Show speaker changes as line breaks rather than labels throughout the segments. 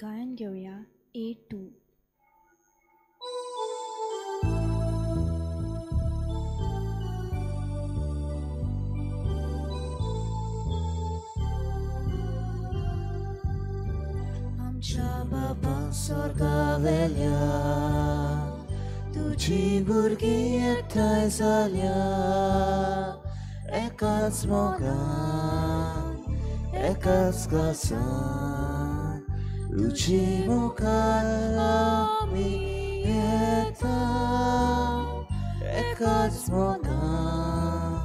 गायन घेऊया A2.
आमच्या बापा स्वर्गावेल्या तुझी भुरगीं एकठांय जाल्या एकाच मोगान एकाच घासान तुझी मुखार आमी येता एकाच मोगान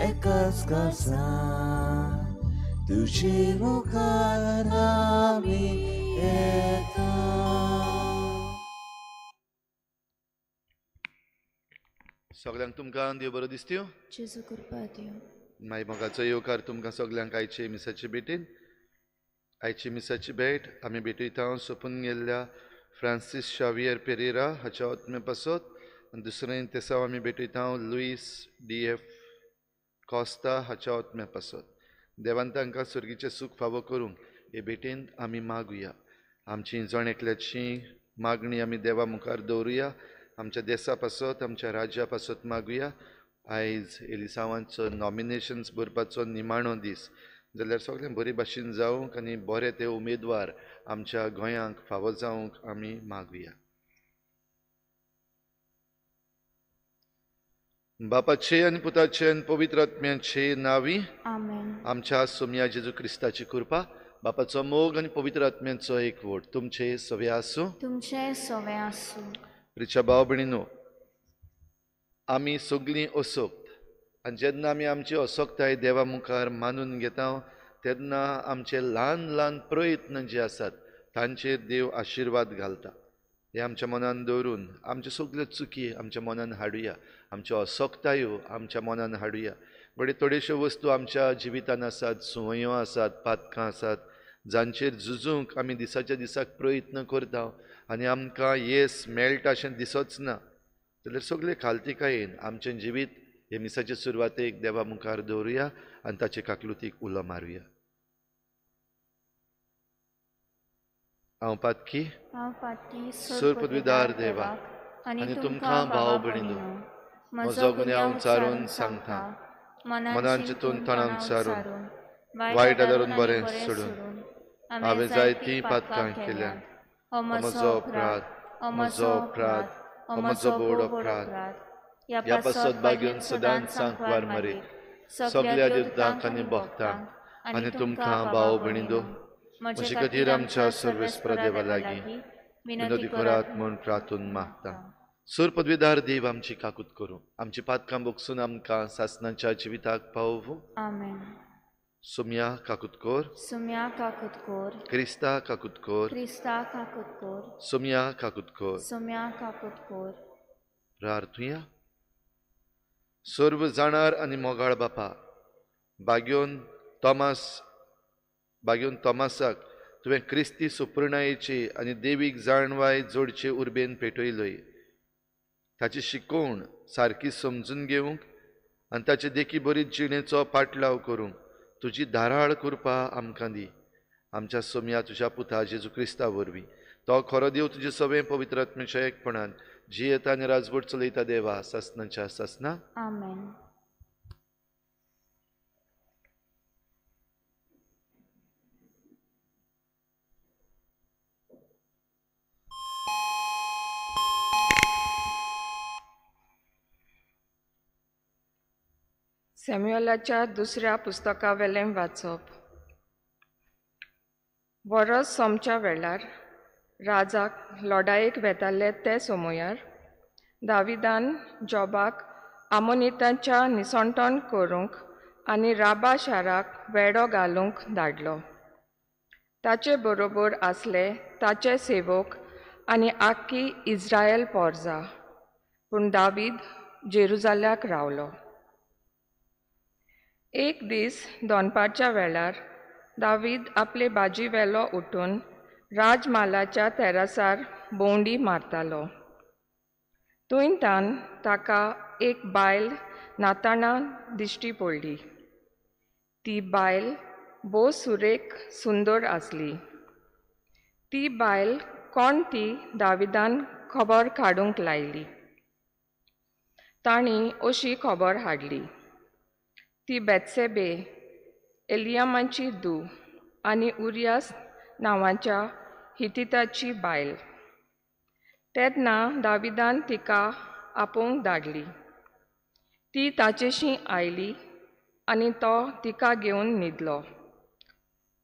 एकाच घासान तुझी मुखार आमी येता.
सगळ्यांक तुमकां देव बरो दिसत्यो.
जेजू कृपा दियो.
माय मोगाचो येवकार तुमकां सगळ्यांक आयचे मिसाचे भेटीन. आयची मिसाची भेट आमी भेटयता सोंपून गेल्ल्या फ्रांसीस शावियर पेरेरा हाच्या आत्मे पासत आनी दुसरें तेसाव आमी भेटयता लुईस D.F. कॉस्ता हाच्या आत्म्या पासत. देवान तांकां सुर्गीचें सूख फावो करूंक हे भेटेन आमी मागुया. आमची जण एकल्याची मागणी आमी देवा मुखार दवरुया. आमच्या देशा पासत आमच्या राज्या पासत मागुया. आयज एलिसांवांचो नॉमिनेशन्स भरपाचो निमाणो दीस जाल्यार सगळें बरे भाशेन जावंक आनी बरे ते उमेदवार आमच्या गोंयांक फावो जावंक आमी मागुया. बापाचे आनी पुताचे आनी पवित्र आत्म्याचे नांवी
आमेन.
आमच्या सोम्या जेजू क्रिस्ताची कृपा बापाचो मोग आनी पवित्र आत्म्याचो एकवट तुमचे सवे आसूं.
तुमचे सवे आसूं.
रिच्या भाव भयणीनो, आमी सगळीं असोक्त आनी जेन्ना आमी आमची असोक्ताय देवा मुखार मानून घेता तेन्ना आमचे ल्हान ल्हान प्रयत्न जे आसात तांचेर देव आशिर्वाद घालता. हे आमच्या मनान दवरून आमच्यो सगल्यो चुकी आमच्या मनान हाडुया. आमच्यो असोक्तायो आमच्या मनान हाडुया. बडे थोड्योश्यो वस्तू आमच्या जिवितान आसात, सुवयो आसात, पातकां आसात जांचेर झुजूंक आमी दिसाच्या दिसाक प्रयत्न करता आनी आमकां येस मेळटा अशें दिसोच ना जाल्यार सगळे खालतीकायेन आमचें जिवीत हे मिसाचे सुरवातेक देवा मुखार दवरुया आनी ताचे काकलुतीक उलो मारुया. हांव पातकी सुर पदवीदार देवाक आनी तुमकां भाव भयणीनो म्हजो गुन्यांव उच्चारून सांगता. मनान चिंतून तणाक सारून वायट आदारून बरें सोडून हांवें जायतीं पातकां केल्यात. हो म्हजो अपराध, हो म्हजो अपराध, हो म्हजो बोड अपराध. ह्या पासत बागेवन सदांच सांकवार मारीक सगळ्या दिवतांक आनी भक्तांक आनी तुमकां भाव भयणीनो म्हजे खातीर आमच्या सर्वेस्पर देवा लागीं विनोदी करात म्हूण प्रार्थून मागता. सूर पदवीदार देव आमची काकूत करूं, आमची पातकां बोगसून आमकां सासणाच्या जिविताक पावोवं.
आमेन.
सोम्या काकूत कोर,
सोम्या काकूत कोर.
क्रिस्ता काकूत कोर,
क्रिस्ता काकूत कोर.
सोम्या काकूत कोर.
सोम्या काकूत कोर.
प्रार्थुया. सर्व जाणार आनी मोगाळ बापा, बागेवन तोमासाक तुवें क्रिस्ती सुपूर्णायेची आनी देवीक जाणवाय जोडचे उर्बेन पेटयलय. ताची शिकोवण सारकी समजून घेवंक आनी ताचे देखी बरी जिणेचो पाटलाव करूंक तुजी धाराळ कृपा आमकां दी. आमच्या सोम्या तुज्या पुता जेजू क्रिस्ता वरवीं तो खरो देव तुजे सवें पवित्र आत्म्याच्या एकपणान जियेता आनी राजवट चलयता देवा सासणाच्या सासना.
आमेन.
सॅम्युएलाच्या दुसऱ्या पुस्तका वेलें वाचप. वरस सोमच्या वेळार राजाक लढायेक वेताले ते समयार दाविदान जॉबाक आमोनितांच्या निसंटण करूंक आनी राबा शाराक वेडो घालूंक धाडलो. ताचे बरोबर आसले ताचे सेवक आनी आख्खी इस्रायल पोरजा, पूण दावीद जेरुजाल्याक रावलो. एक दीस दोनपारच्या वेळार दावीद आपले बाजी वेलो उठून राजमालाच्या तेरासार भोंवडी मारतालो. तुयंतान ताका एक बायल नाताना दिश्टी पडली. ती बायल भोव सुरेख सुंदर आसली. ती बायल कोण ती दाविदान खबर काडूंक लायली. ताणी अशी खबर हाडली. ती बेत्सेबे, एलियामाची धूव आनी उरियास नांवाच्या हितीताची बायल. तेन्ना दाविदान तिका आपोवंक धाडली. ती ताचेशी आयली आनी तो तिका घेवन न्हिदलो.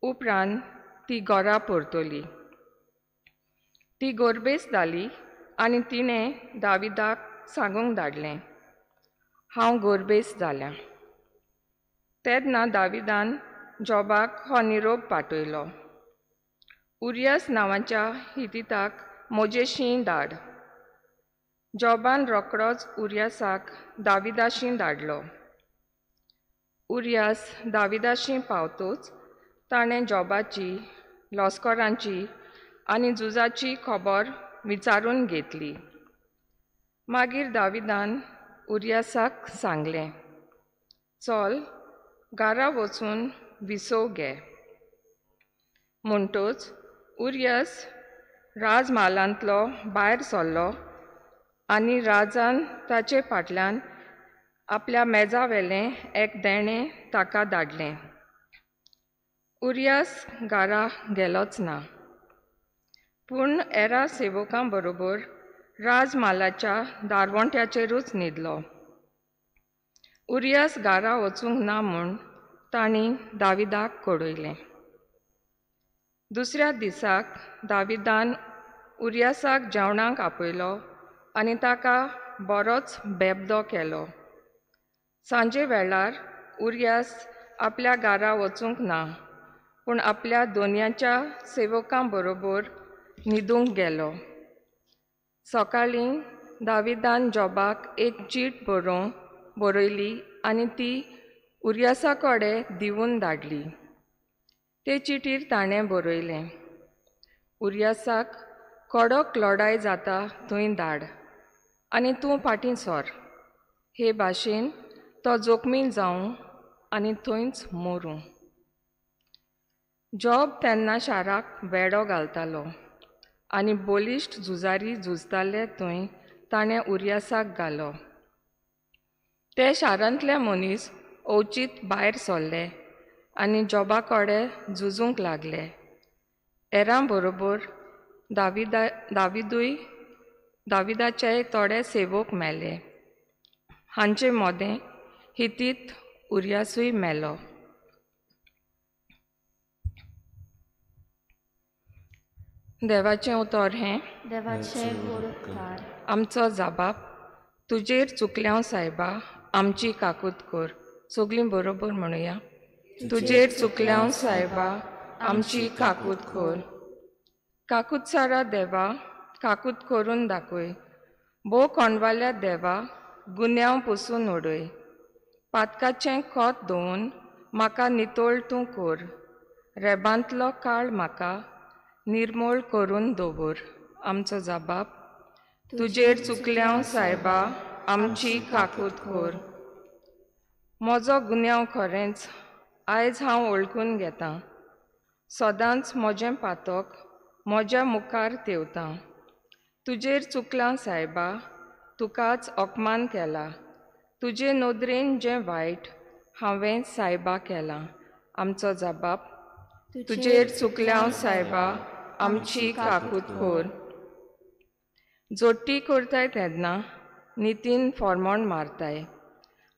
उपरांत ती घरा परतली. ती गोरबेस जाली आनी तिणें दाविदाक सांगूंक धाडलें, हांव गोरबेस जाल्यां. तेन्ना दाविदान जॉबाक हो निरोप पाठयलो, उरियास नांवाच्या हितीताक म्हजेशीं धाड. जॉबान रोखडोच उरियासाक दाविदाशीं धाडलो. उरियास दाविदाशीं पावतूच ताणें जॉबाची, लॉस्करांची आनी झुजाची खबर विचारून घेतली. मागीर दाविदान उरियासाक सांगलें, चल, घरा वचून विसव घे. म्हणटूच उरियास राजमालांतलो भायर सरलो आनी राजान ताचे फाटल्यान आपल्या मेजावेलें एक देणें ताका धाडलें. उरियास घरा गेलोच ना, पूण हेरा सेवकां बरोबर राजमालाच्या दारवंट्याचेरूच न्हिदलो. उरियास घरा वचूंक ना म्हूण तांणी दाविदाक कळयलें. दुसऱ्या दिसाक दाविदान उरियासाक जेवणाक आपयलो आनी ताका बरोच बेबदो केलो. सांजे वेळार उरियास आपल्या घरा वचूंक ना, पूण आपल्या दोनयाच्या सेवकां बरोबर न्हिदूंक गेलो. सकाळीं दाविदान जॉबाक एक चीट बरयली आनी ती उरियासा कडेन दिवून धाडली. ते चिटीर ताणें बरयलें, उरियासाक कडक लढाय जाता थंय धाड आनी तूं फाटीं सर. हे भाशेन तो जोखमी जावं आनी थंयच मरूं. जॉब तेन्ना शाराक वेडो घालतालो आनी बोलिश्ट झुजारी झुजताले थंय ताणें उरियासाक घालो. ते शारांतले मनीस अवचीत भायर सरले आनी जॉबा कडेन झुजूंक लागले. हेरां बरोबर दाविदाचे थोडे सेवक मेले. हांचे मोदें हितीत उरियासूय मेलो. देवाचें उतर हें,
देवाचे उपकार.
आमचो जाबाब, तुजेर चुकल्यां सायबा आमची काकूत कर. सगलीं बरोबर म्हणुया, तुजेर चुकल्यां सायबा आमची काकूत कर. काकूत सारा देवा, काकूत करून दाखय. भोव कोणवाल्या देवा, गुन्यांव पुसून उडय. पातकाचें खोत धुवन म्हाका नितोळ तूं कर. रेबांतलो काळ म्हाका निर्मूळ करून दवर. आमचो जाबाब, तुजेर चुकल्यां सायबा आमची काकूत कर. म्हजो गुन्यांव खरेंच आयज हांव वळखून घेतां. सदांच म्हजें पातक म्हज्या मुखार तेवतां. तुजेर चुकलां सायबा, तुकाच अपमान केला. तुजे नदरेन जें वायट हांवें सायबा केलां. आमचो जाबाब, तुजेर चुकल्यां सायबा आमची काकूत कर. जोडटी करताय तेन्ना नितीन फॉर्मोण मारताय.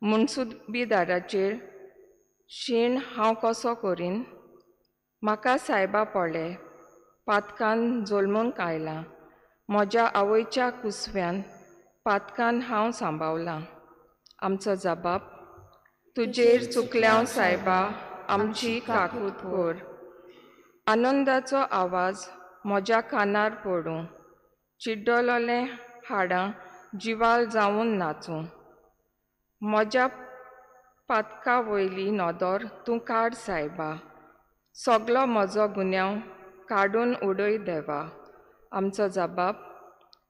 मुनसुबीदाराचेर शीण हांव कसो करीन. म्हाका सायबा पडले, पातकान जल्मूंक आयलां. म्हज्या आवयच्या कुसव्यान पातकान हांव सांबावलां. आमचो जाबाब, तुजेर चुकल्यां सायबा आमची काकूत कर. आनंदाचो आवाज म्हज्या कानार पडूं. चिड्डलोले हाडां जिवाल जावन नाचूं. म्हज्या पातका वयली नदर तूं काड सायबा. सगलो म्हजो गुन्यांव काडून उडय देवा. आमचो जाबाब,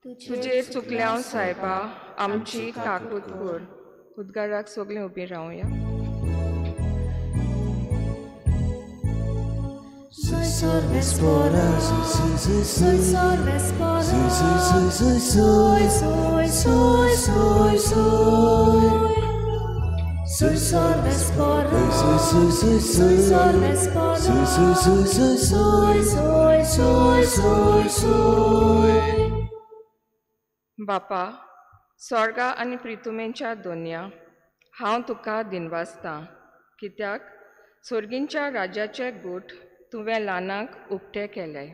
तुजेर चुकल्यां सायबा आमची काकूत कर. उद्गाराक सगलीं उबीं रावया. बापा, स्वर्गा आनी प्रितुमेच्या दोनया, हांव तुका दिनवासतां, कित्याक सोर्गींच्या राज्याचे गोठ तुवें ल्हानाक उक्ते केले.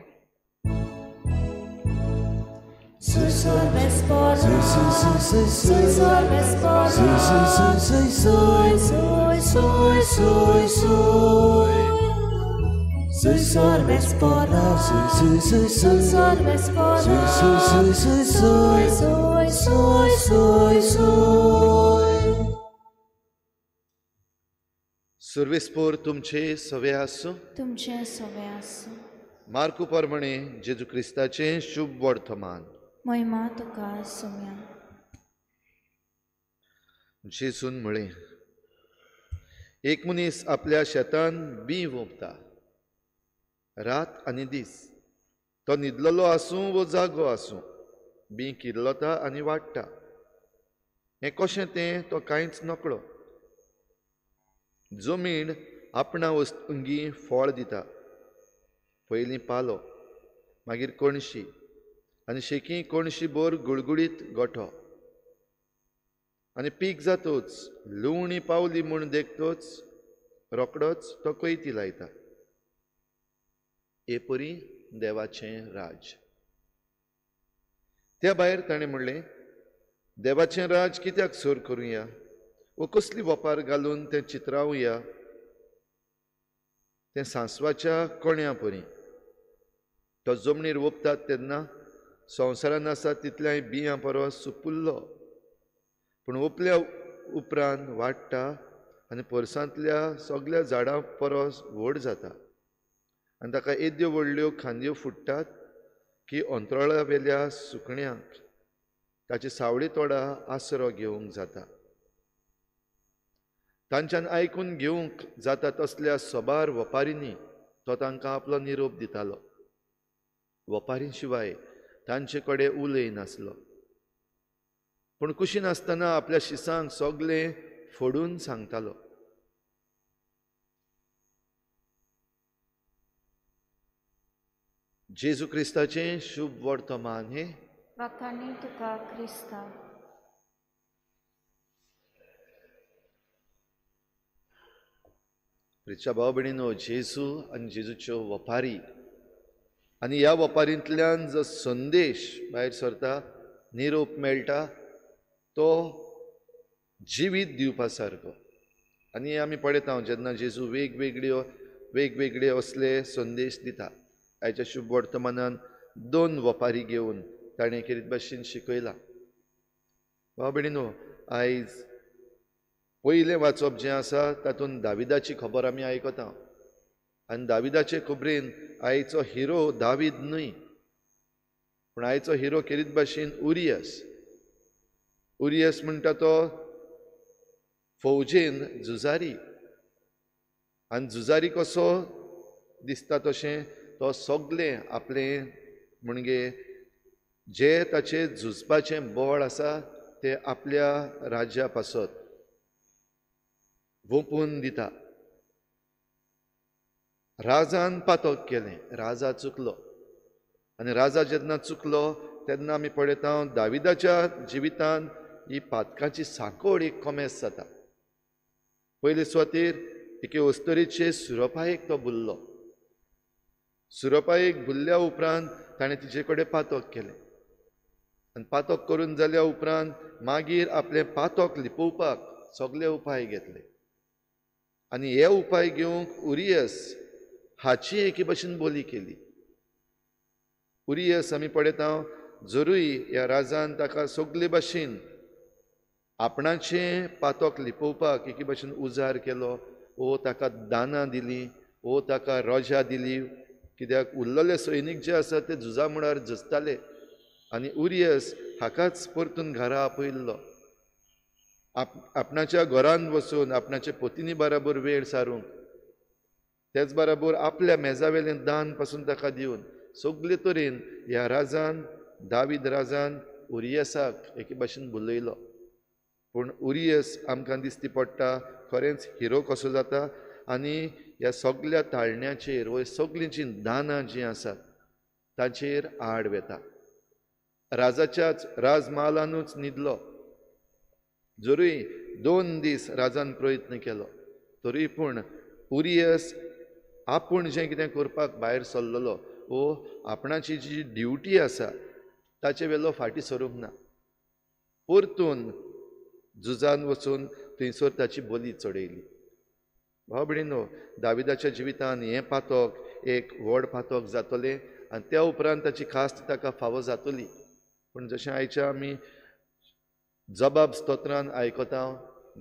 सर्वेस्पोर तुमचे सवे आसूं.
तुमचे सवे आसूं.
मार्कू प्रमाणे जेजू क्रिस्ताचे शुभ वर्तमान.
महिमा तुका सुम्या.
जेजून म्हळें, एक मनीस आपल्या शेतान बी वोपता, रात आनी दीस. तो न्हिदलेलो आसूं वो जागो आसूं, बी किर्लोता आनी वाडटा. हें कशें तें तो कांयच नकळो. जमीन आपणा वस्तुंगी फळ दिता. पयलीं पालो, मागीर कणशी, आनी शेकी कणशी बोर गुळगुळीत गोठो. आनी पीक जातोच लुवणी पावली म्हूण देखतोच रोकडोच तो कोयती लायता. हे परी देवाचें राज. त्या भायर ताणें म्हणलें, देवाचें राज कित्याक सोर करुया, वो कसली वपार घालून तें चित्रावया. तें सांसवाच्या कोण्या परी. तो जमनीर ओपतात तेन्ना संवसारान आसा तितल्याय बियां परस सुपुल्लो, पूण ओपल्या उपरांत वाडटा आनी परसांतल्या सगळ्या झाडां परस व्हड जाता. आनी ताका येद्यो व्हडल्यो खांदयो फुट्टात की अंतराळा वेल्या सुकण्यांक ताची सावळी तोडा आसरो घेवंक जाता. तांच्यान आयकून घेवंक जाता तसल्या सोबार वपारींनी तो तांकां आपलो निरोप दितालो. वपारी शिवाय तांचे कडेन उलय नासलो. पूण कुशीन आसतना आपल्या शिसांक सोगलें फोडून सांगतालो. जेजू क्रिस्ताचें शुभ वर्तमान हे.
वाखाणी तुका क्रिस्ता.
प्रिच्या भाव भयणीनो, जेजू आनी जेजूच्यो वपारी आनी ह्या वपारींतल्यान जो संदेश भायर सरता, निरोप मेळटा, तो जिवीत दिवपा सारको. आनी आमी पळयता जेन्ना जेजू वेगवेगळे असले संदेश दिता. आयच्या शुभ वर्तमानान 2 वपारी घेवन ताणें कितें भाशेन शिकयला. भाव भयणीनो, आयज पयलें वाचप जें आसा तातूंत दाविदाची खबर आमी आयकता. आनी दाविदाचे खबरेन आयचो हिरो दावीद न्हय, पूण आयचो हिरो कितें भाशेन उरियस. उरियस म्हणटा तो फौजेन झुजारी. आनी झुजारी कसो दिसता तशें तो सगलें आपलें म्हणजे जे ताचे झुजपाचें बळ आसा तें आपल्या राज्या पासत वोपून दिता. राजान पातक केलें, राजा चुकलो. आनी राजा जेन्ना चुकलो तेन्ना आमी पळयता दाविदाच्या जिवितांत ही पातकाची सांखोड एक कोमेस जाता. पयले सुवातेर एके अस्तरीचे सुरपायेक तो भुल्लो. सुरपायेक भुल्ल्या उपरांत ताणें तिचे कडेन पातक केलें. आनी पातक करून जाल्या उपरांत मागीर आपलें पातक लिपोवपाक सगळे उपाय घेतले. आनी हे उपाय घेवंक उरियस हाची एके भाशेन बोली केली. उरियस आमी पळयता जरूय ह्या राजान ताका सगळे भाशेन आपणाचें पातक लिपोवपाक एके भाशेन उजार केलो, वो ताका दानां दिलीं, वो ताका रोजां दिलीं. कित्याक उरलेले सैनीक जे आसा ते झुजा मुळार झुजताले आनी उरियस हाकाच परतून घरा आपयल्लो. आपणाच्या घरांत वचून आपणाचे पत्नी बराबर वेळ सारूंक. तेच बरोबर आपल्या मेजावेलें दान पासून ताका दिवन सगळे तरेन ह्या राजान दावीद राजान उरियसाक एके भाशेन बुलयलो. पूण उरियस आमकां दिसती पडटा खरेंच हिरो कसो जाता आनी ह्या सगळ्या ताळण्याचेर व सगळीं जीं दानां जीं आसात ताचेर आड वेता. राजाच्याच राजमहालानूच न्हिदलो. जरूय 2 दीस राजान प्रयत्न केलो तरी पूण उरियस आपूण जें कितें करपाक भायर सरलेलो वो आपणाची जी ड्युटी आसा ताचे वेलो फाटीं सरूंक ना. परतून झुजान वचून थंयसर ताची बली चडयली. भाव भयणीनो, दाविदाच्या जिवितांत हें पातक एक व्हड पातक जातलें आनी त्या उपरांत ताची खास्त ताका फावो जातली. पूण जशें आयच्या आमी जबाब स्तोत्रान आयकता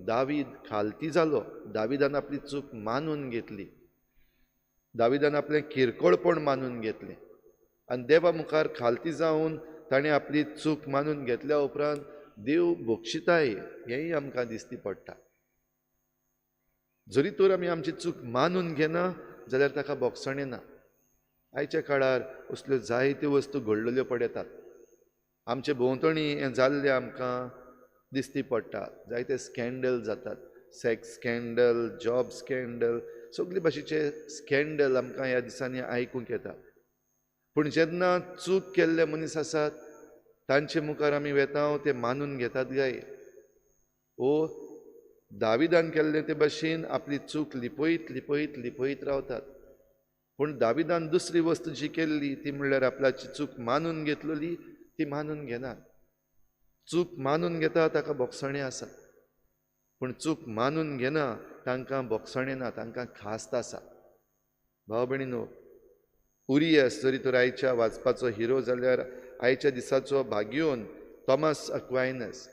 दावीद खालती जालो. दाविदान आपली चूक मानून घेतली. दाविदान आपलें किरकोळपण मानून घेतलें आनी देवा मुखार खालती जावन ताणें आपली चूक मानून घेतल्या उपरांत देव बक्षिताय हेंय आमकां दिसती पडटा. जरी तर आमी आमची चूक मानून घेना जाल्यार ताका बोगसणें ना. आयच्या काळार असल्यो जायत्यो वस्तू घडलेल्यो पडटात. आमचे भोंवतणी हें जाल्लें आमकां दिसती पडटा. जायते स्कॅन्डल जातात. सेक्स स्कॅन्डल, जॉब स्कॅन्डल, सगळे भाशेचे स्कॅन्डल आमकां ह्या दिसांनी आयकूंक येता. पूण जेन्ना चूक केल्ले मनीस आसात तांचे मुखार आमी वेता ते मानून घेतात काय? ओ दाविदान केल्ले ते भाशेन आपली चूक लिपयत लिपयत लिपयत रावतात. पूण दाविदान दुसरी वस्त जी केल्ली ती म्हणल्यार आपल्याची चूक मानून घेतलेली ती मानून घेनात. चूक मानून घेता ताका बोगसणें आसा. पूण चूक मानून घेना तांकां बोगसणें ना, तांकां खास्त आसा. भाव भयणीनो, उरियस जरी तर आयच्या वाचपाचो हिरो जाल्यार आयच्या दिसाचो भाग्योन थॉमस अक्वायनस.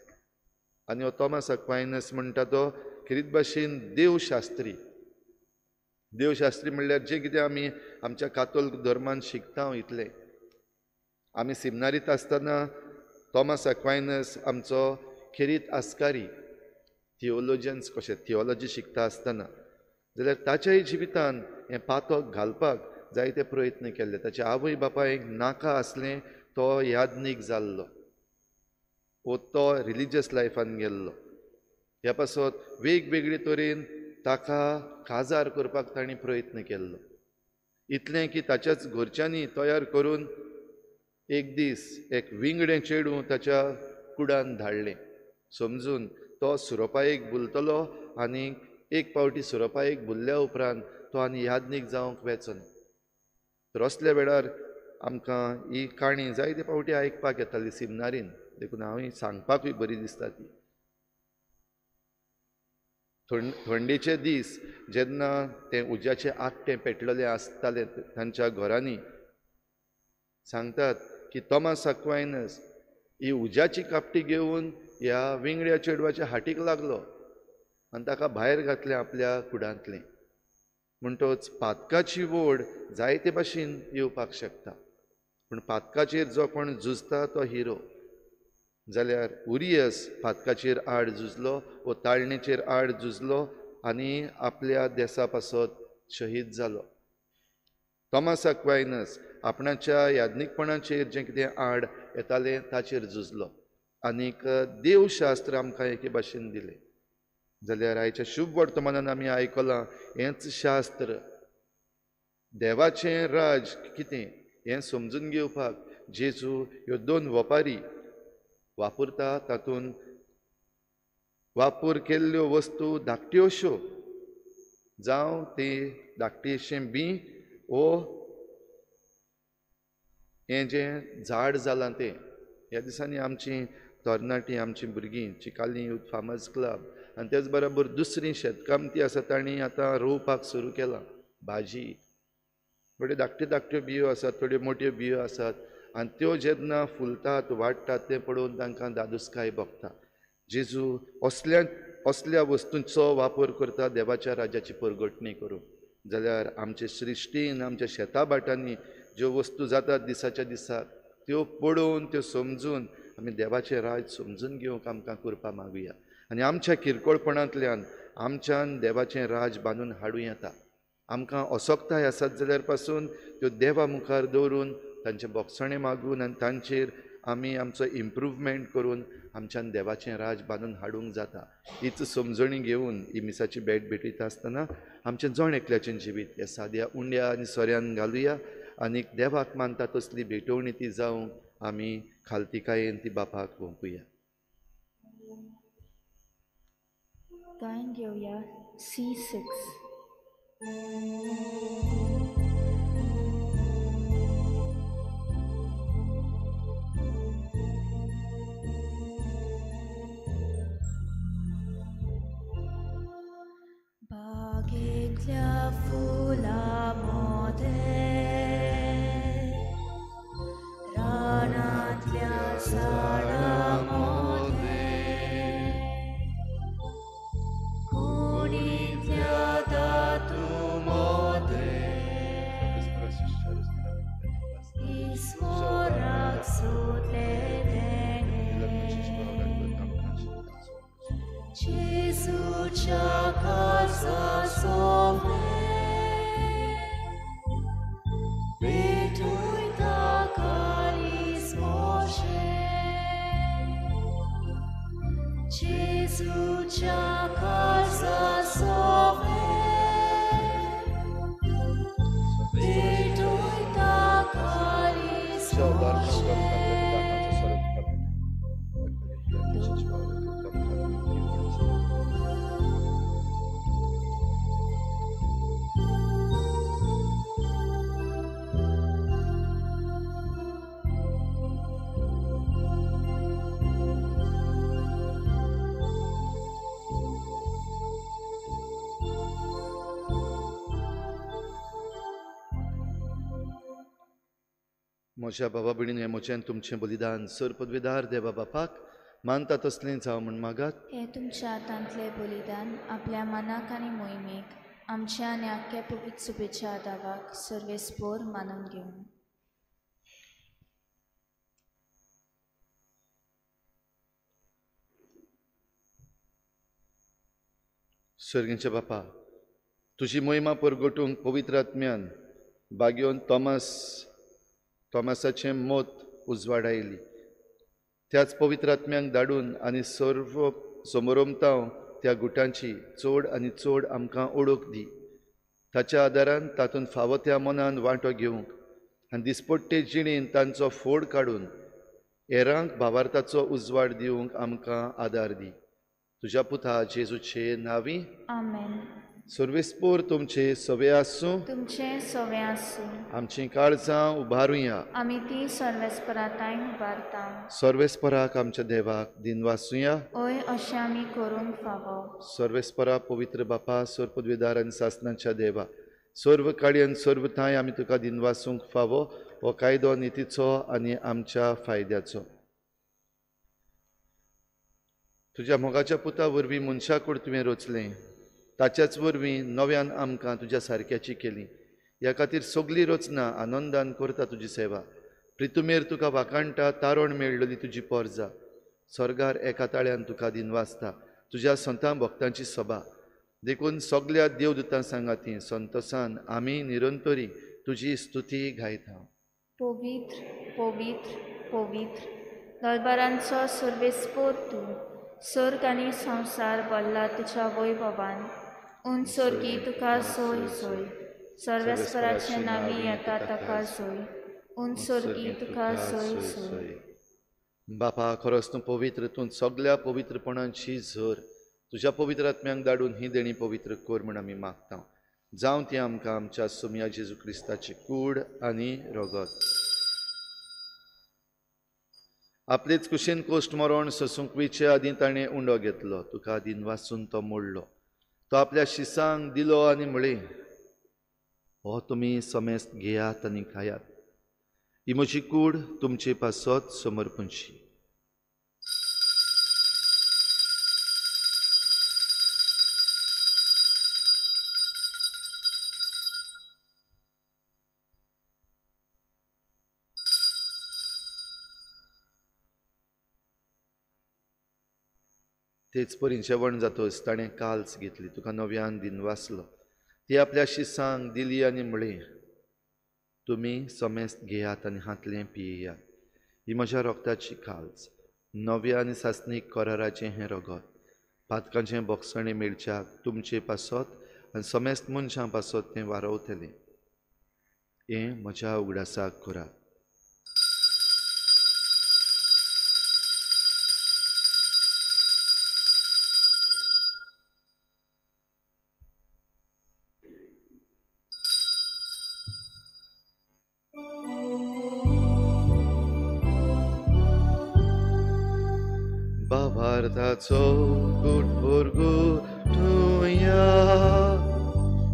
आनी हो थॉमस अक्वायनस म्हणटा तो खरीत भाशेन देवशास्त्री. देवशास्त्री म्हणल्यार जें कितें आमी आमच्या कातोलीक धर्मान शिकता इतलें. आमी सिमनारीत आसतना थॉमस अक्वायनस आमचो खेरीत आस्कारी. थिओलॉजियन्स कशें थिओलॉजी शिकता आसतना जाल्यार ताच्याय जिवितान हें पातक घालपाक जायते प्रयत्न केल्ले. ताच्या आवय बापायक नाका आसलें तो यादनीक जाल्लो वो तो रिलिजियस लायफान गेल्लो. ह्या पासत वेगवेगळे तरेन ताका काजार करपाक ताणें प्रयत्न केल्लो. इतलें की ताच्याच घरच्यांनी तयार करून एक दीस एक विंगडें चेडूं ताच्या कुडान धाडलें. समजून तो सुरोपायेक भुलतलो आनी एक पावटी सुरोपायेक भुल्ल्या उपरांत तो आनी यादनीक जावंक वेचना. तर असल्या वेळार आमकां ही काणी जायते पावटी आयकपाक येताली सिमनारीन. देखून हांव सांगपाकूय बरी दिसता ती. थंडेचे दीस जेन्ना तें उज्याचें आकटें पेटलेलें आसतालें तांच्या घरांनी सांगतात की थॉमस अक्वायनस ही उज्याची कापटी घेवन ह्या विंगड्या चेडवाच्या हाटीक लागलो आनी ताका भायर घातलें आपल्या कुडांतलें. म्हणटच पातकाची वोड जायते भाशेन येवपाक शकता. पूण पातकाचेर जो कोण झुजता तो हिरो. जाल्यार उरियस पातकाचेर आड झुजलो वो ताळणेचेर आड झुजलो आनी आपल्या देसा पासत शहीद जालो. थॉमस अक्वायनस आपणाच्या यादनीकपणाचेर जें कितें आड येतालें ताचेर झुजलो. आनीक देवशास्त्र आमकां एके भाशेन दिलें. जाल्यार आयच्या शुभ वर्तमानान आमी आयकलां हेंच शास्त्र. देवाचें राज कितें हें समजून घेवपाक जेजू ह्यो 2 वपारी वापरता. तातूंत वापर केल्ल्यो वस्तू धाकट्योश्यो जावं ती धाकटेशें बी वो हें जें झाड जालां तें. ह्या दिसांनी आमचीं तरणाटीं आमचीं भुरगीं चिकाली यूथ फार्मर्स क्लब आनी तेच बरोबर दुसरीं शेतकामती आसा तांणी आतां रोवपाक सुरू केलां भाजी. थोड्यो धाकट्यो धाकट्यो बियो आसात, थोड्यो मोट्यो बियो आसात आनी त्यो जेन्ना फुलतात वाडटात तें पळोवन तांकां दादोसकाय भोगता. जेजू असल्या वस्तूंचो वापर करता देवाच्या राज्याची परगटणी करूंक. जाल्यार आमचे सृश्टीन आमच्या शेता बाटांनी ज्यो वस्तू जातात दिसाच्या दिसाक त्यो पळोवन त्यो समजून आमी देवाचें राज समजून घेवंक आमकां कृपा मागुया. आनी आमच्या किरकोळपणांतल्यान आमच्यान देवाचें राज बांदून हाडूं येता. आमकां असोकताय आसात जाल्यार पासून त्यो देवा मुखार दवरून तांचे बोगसणे मागून आनी तांचेर आमी आमचो इम्प्रूवमेंट करून आमच्यान देवाचें राज बांदून हाडूंक जाता. हीच समजणी घेवन ही मिसाची भेट भेटयता आसतना आमचें जण एकल्याचें जिवीत ह्या साद्या उंड्या आनी सोऱ्यान घालुया आनी देवाक मानता तसली भेटवणी ती जावंक आमी खालतिकायेन ती बापाक भोंवकुया.
गायन घेवया C6. बागेतल्या फुलांमध्ये रानातल्या झाडांमध्ये कुणीतल्या दातूमध्ये ईश्वराक सोदले जेजूच्या काळजा सोवे भेटूय ताका इस्मोशे जेजूच्या काळजा सोवे भेटूय ताका इस्मोशे.
म्हज्या बाबा भयणीन हें म्हजें तुमचें बलिदान सर पदवीदार देवा बापाक मानता तसलें जावं म्हण मागात.
हे तुमच्या हातांतले बलिदान आपल्या मनाक आनी मोहिमेक आमच्या आनी आख्या पवित्र सुबेच्या आदावाक सर्वेस्पोर मानून घेवन
सर्गींचे बापा, तुजी मोहिमा परगटूंक पवित्र आत्म्यान बागेवन तोमासाचें मोत उजवाडायली. त्याच पवित्र आत्म्यांक धाडून आनी सर्व समोरमतांव त्या गुटांची चड आनी चड आमकां ओळख दी. ताच्या आदारान तातूंत फावो त्या मनान वांटो घेवंक आनी दिसपट्टे जिणेन तांचो फोड काडून हेरांक भावार्थाचो उजवाड दिवंक आमकां आदार दी. तुज्या पुता जेजूचे नांवी
आमेन.
सर्वेस्पोर तुमचे सवे आसूं.
तुमचे सवे आसूं.
आमची काळजां उबारुया.
आमी ती सर्वेस्पराताय उबारता.
सर्वेस्पराक आमच्या देवाक दिनवासुया.
ओय अशें आमी करूंक फावो.
सर्वेस्परा पवित्र बापा सर पदवीदार आनी सासणाच्या देवा, सर्व काळी आनी सर्व थाय आमी तुका दिनवासूंक फावो हो कायदो नितीचो आनी आमच्या फायद्याचो. तुज्या मोगाच्या पुता वरवीं मनशा कूड तुवें रचलें, ताच्याच वरवीं नव्यान आमकां तुज्या सारक्याची केली. ह्या खातीर सगळी रचना आनंदान करता तुजी सेवा. प्रितुमेर तुका वाकाणटा तारण मेळ्ळली तुजी पोरजा. स्वर्गार एका ताळ्यान तुका दिनवासता तुज्या संतां भक्तांची सभा. देखून सगळ्या देवदूतां सांगाती संतोसान आमी निरंतरी तुजी स्तुती गायता.
पवित्र पवित्र पवित्र दरबारांचो सर्वेस्पोर तूं. सर्ग आनी संवसार भरला तुज्या वैभवान. उंचसर्गी तुका सोय सोय. सर्वेस्पराचे नांवी येता ताका सोय. उंचसर्गी तुका सोय सोय.
बापा, खरोच तूं पवित्र. तूं सगळ्या पवित्रपणांची झर तुज्या पवित्र आत्म्यांक धाडून ही देणी पवित्र कर म्हण आमी मागता. जावं ती आमकां आमच्या सोम्या जेजू क्रिस्ताची कूड आनी रगत. आपलेच कुशीन कोश्ट मरण ससूंकवीचे आदीं ताणें उंडो घेतलो. तुका दिनवासून तो मोडलो. तो आपल्या शिसांक दिलो आनी म्हळें, हो तुमी समेस्त घेयात आनी खायात. ही म्हजी कूड तुमचे पासत समर्पणची. तेच परी जेवण जातच ताणें काल्स घेतली. तुका नव्यान दिनवासलो. ती आपल्या शिसांक दिली आनी म्हळें, तुमी समेस्त घेयात आनी हातलें पियेयात. ही म्हज्या रोगताची काल्स, नव्या आनी सासणीक कराराचें हें रगत. पातकांचें बोगसणें मेळच्याक तुमचे पासत आनी समेस्त मनशां पासत तें वारवतलें. हें म्हज्या उगडासाक करात. भावार्थाचो गुटभुरगू तुया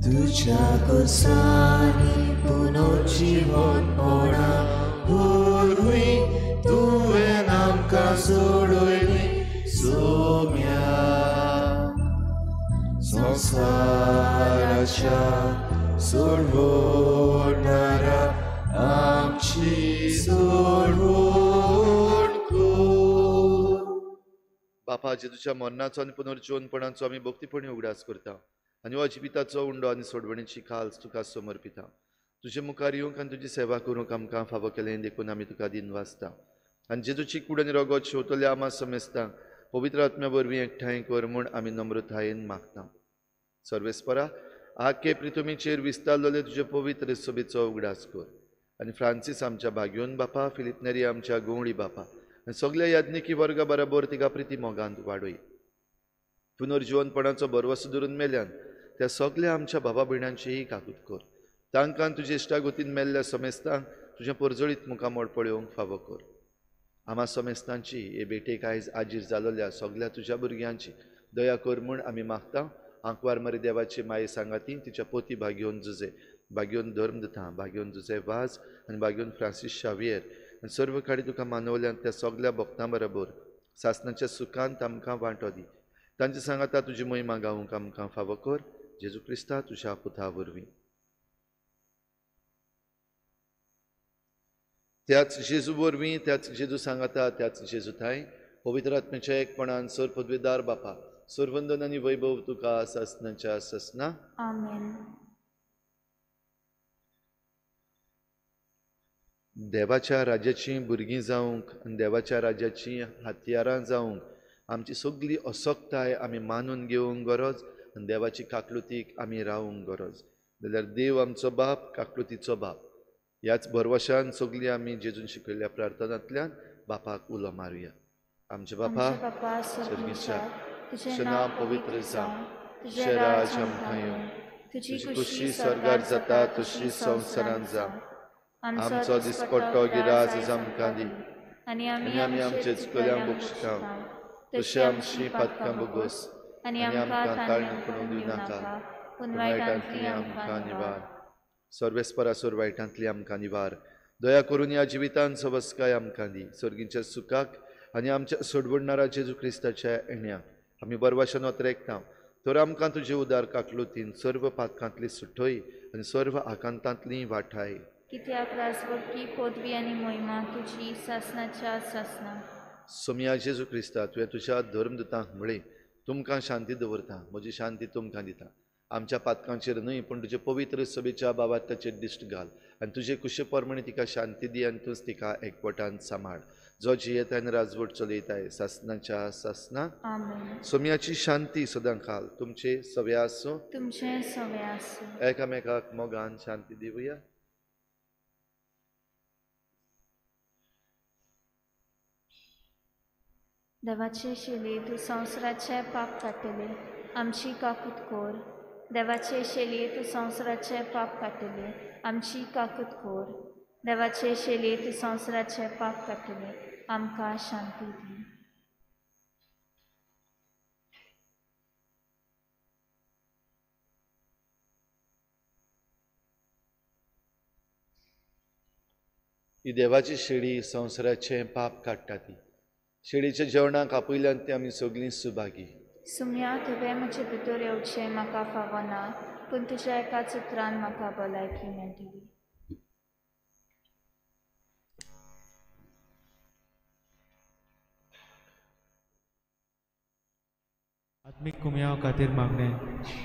तुझ्या गोसानी पुनर्जीवन होणा भुरवी तुवें आमकां सोडयली सोम्या संसाराच्या सोडवणारा आमची सोडवण कर.
बापा, जेजूच्या मरणाचो आनी पुनर्जीवनपणाचो आमी भक्तीपणी उगडास करता आनी हो जिविताचो उंडो आनी सोडवणेची काल्स तुका समर्पिता. तुजे मुखार येवंक आनी तुजी सेवा करूंक आमकां फावो केलें देखून आमी तुका दिन वाचता. आनी जेजूची कूड आनी रगत शेवतल्या आमा समेस्तांक पवित्र आत्म्या वरवीं एकठांय कर म्हूण आमी नम्रतायेन मागता. सर्वेस्परा, आख्खे पृथ्वीचेर विस्तारलेले तुजे पवित्र सभेचो उगडास कर. आनी फ्रांसीस आमच्या भाग्योन बापा, फिलिप नेरी आमच्या गवळी बापा आनी सगल्या याज्ञिकी वर्गा बरोबर तिका प्रिती मोगांत वाडय. पुनर्जीवनपणाचो बरवसो धरून मेल्यान त्या सगल्या आमच्या भावा भयणांचीही काकूट कर. तांकां तुजे इश्टागोतीन मेल्ल्या समेस्तांक तुजें परजळीत मुखामोळ पळोवंक फावो कर. आमा समेस्तांची हे भेटेक आयज आजीर जालोल्या सगल्या तुज्या भुरग्यांची दया कर म्हूण आमी मागता. आंकवार मरे देवाची माये सांगाती तिच्या पोती भाग्योन जुजे, भाग्योन धर्मदता, भाग्योन जुजे वाज आनी भाग्योन फ्रांसीस शावियर आनी सर्व काडी तुका मानवल्यान त्या सगल्या भक्तां बरोबर सासणाच्या सुखांत आमकां वांटो दी. तांचे सांगाता तुजी महिमा गावूंक आमकां फावो कर. जेजू क्रिस्ता तुज्या पुता वरवीं. त्याच जेजू वरवीं, त्याच जेजू सांगाता, त्याच जेजू थाय पवित्र आत्म्याच्या एकपणान सर पदवीदार बापा, सर्वंदन आनी वैभव तुका सासणाच्या ससना.
आमेन.
देवाच्या राज्याची भुरगीं जावंक आनी देवाच्या राज्याची हातयारां जावंक आमची सगळी असक्ताय आमी मानून घेवंक गरज आनी देवाची काकलुतीक आमी रावंक गरज. जाल्यार देव आमचो बाप, काकलुतीचो बाप. ह्याच भरवशान सगळीं आमी जेजून शिकयल्ल्या प्रार्थनांतल्यान बापाक उलो मारुया. आमचे बापा सर्गीच्या, तुजें नांव पवित्र जावं, तुजें राज आमकां येवं, तुजी खुशी स्वर्गार जाता तशी संवसारांत जावं. आमचो दिसपट्टो गिराज आज आमकां दी आनी आमी आमचे चुकल्यांक बक्षिता तशें आमची पातकां बोगोस आनी आमकां ताळणी पडूंक दिवनाका, पूण वायटांतली आमकां निवार. सर्वेस्परासोर वायटांतली आमकां निवार. दया करून ह्या जिवितांत सवस्काय आमकां दी. सर्गीच्या सुखाक आनी आमच्या सोडवणारा जेजू क्रिस्ताच्या येण्याक आमी बरवाशान वतरेकता. तर आमकां तुजे उदार काकलुतीन सर्व पातकांतली सुटय आनी सर्व आकांतांतली वाठाय.
कित्याक राजवटी, पदवी आनी महिमा तुजी सासणाच्या सासना.
सोम्या जेजू क्रिस्ता, तुवें तुज्या धर्मदूतांक म्हळें, तुमकां शांती दवरता, म्हजी शांती तुमकां दिता. आमच्या पातकांचेर न्हय पूण तुजे पवित्र सभेच्या बाबाताचेर दिश्ट घाल आनी तुजे कुशे परमणी तिका शांती दी आनी तूंच तिका एकवटान सांबाळ. जो जियेता आनी राजवट चलयताय सासणाच्या सासना.
आमेन.
सोम्याची शांती सदां खाल तुमचे सव्या आसूं.
तुमचें सवें आसूं.
एकामेकाक मोगान शांती दिवया.
देवाचे शेली तूं संवसाराचे पाप काडटले, आमची काकूट कोर. देवाचे शेली तूं संवसाराचे पाप काडटले, आमची काकूट कोर. देवाचे शेली तूं संवसाराचे पाप काडटले, आमकां शांती दी.
ही देवाची शेळी संवसाराचे पाप काडटा ती. शेळीच्या जेवणाक आपयल्यान ती आमी सगळीं सुभागी.
सुम्या, तुवें म्हजे भितर येवचें म्हाका फावो ना, पूण तुज्या एकाच उतरान म्हाका भलायकी मेळटली.
आत्मिक कुमयाव खातीर मागणे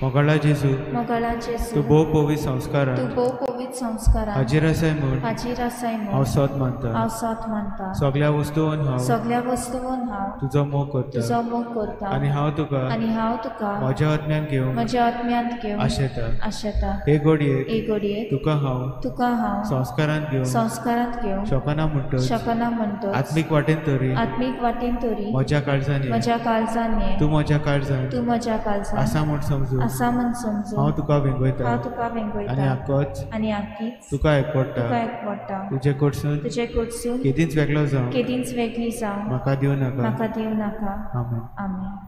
मोगाळा जेजू
मोगाळा
तूं
जेजू
भोव पवित संस्कारां
तूं भोव पवित संस्कारां
हाजीर आसाय म्हूण
हाजीर आसाय
हांव
म्हूण
सोत मानता
हांव सोत मानता
सगळ्या वस्तूंवन हांव
सगळ्या वस्तूंवन हांव
तुजो मोग करता
तुजो मोग करता
आनी हांव तुका म्हज्या आत्म्यान घेवंक
म्हज्या आत्म्यांत घेवंक
आशेता
आशेता
हे घडयेक
हे घडयेक
तुका हांव संस्कारांत घेवंक
घेवंक
शकना म्हणटच
शकना म्हणटच
आत्मीक वाटेन तरी
आत्मीक वाटेन तरी
म्हज्या काळजान ये.
म्हज्या काळजान ये.
तूं म्हज्या काळजान
तूं म्हज्या काळजान
आसा म्हूण समजू
आसा म्हूण समजू
हांव तुका वेंगयता
हांव तुका वेंगयता
आनी आक्कोच
आनी आख्खीच
तुका एकपडटा
तुका एकवडटा
तुजे कडसून
तुजे कडसून
केदींच वेगळो जावं
केदींच वेगळी जावं
म्हाका दिवं नाका
म्हाका दिवं नाका
आमेन.
आमेन.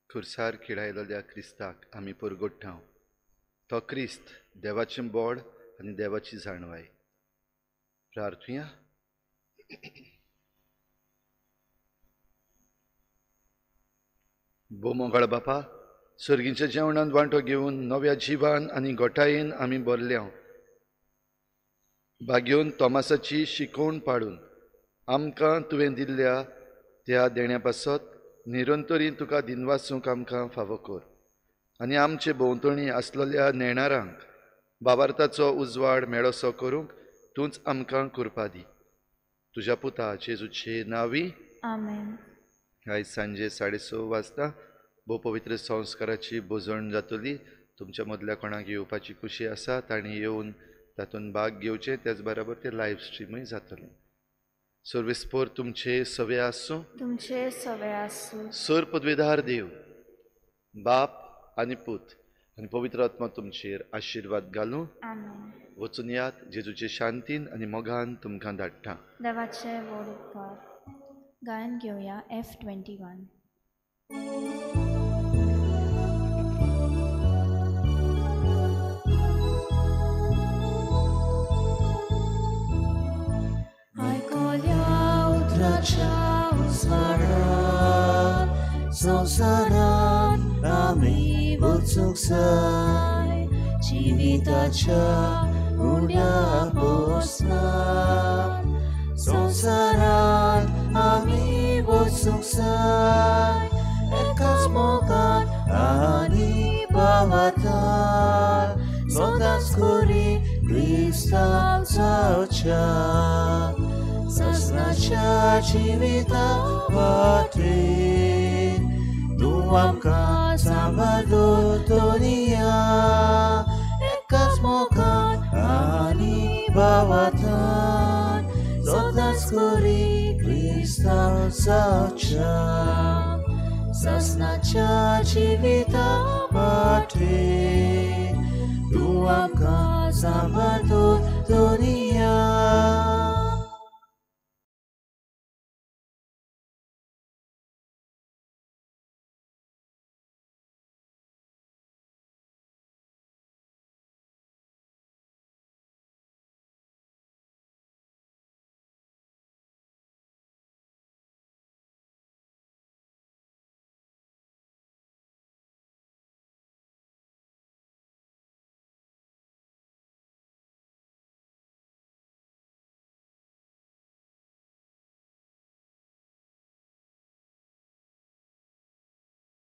खुर्सार खिळायलेल्या क्रिस्ताक आमी परगट्टांव. तो क्रिस्त देवाचें बोड आनी देवाची जाणवाय. प्रार्थुया. बो मोगाळ बापा, सर्गीच्या जेवणांत वांटो घेवन नव्या जिवान आनी गोठायेन आमी भरल्या. बागेवन तोमासाची शिकवण पाडून आमकां तुवें दिल्ल्या त्या देण्या पासत निरंतरी तुका दिनवासूंक आमकां फावो कर आनी आमचे भोंवतणी आसलेल्या नेणारांक बाबार्थाचो उजवाड मेळोसो करूंक तूंच आमकां कृपा दी. तुज्या पुता जेजूचे नांवी
आमेन.
आयज सांजे 6:30 वाजता भोव पवित्र संस्काराची बोजवण जातली. तुमच्या मदल्या कोणाक येवपाची खुशी आसा तांणी येवन तातूंत भाग घेवचे, त्याच बरोबर ते लायव्ह स्ट्रीमूय जातलें. सर्वेस्पोर तुमचे सवे आसूं.
तुमचे सवे आसूं.
सर पदवीधार देव, बाप आनी पूत आनी पवित्र आत्मा तुमचेर आशिर्वाद घालूं.
आमेन.
वचून यात जेजूचे शांतीन आनी मोगान तुमकां धाडटा.
देवाचे व्हड उपकार. गायन घेवया F21.
संसारात आम्ही वचूंक जाय, जिविताच्या उड्या पोसनात. संसारात आम्ही वचूंक जाय, एकाच मोगान आनी भावांत सदांच करी क्रिस्तांव जावच्या. ससनाच्या जिविता वाटेन तूं आमकां सांबाळूं दोनिया, एकाच मोगान आनी भावांत सदांच करी क्रिस्तांव जावच्या. ससनाच्या जिविता वाटेन तूं आमकां सांबाळ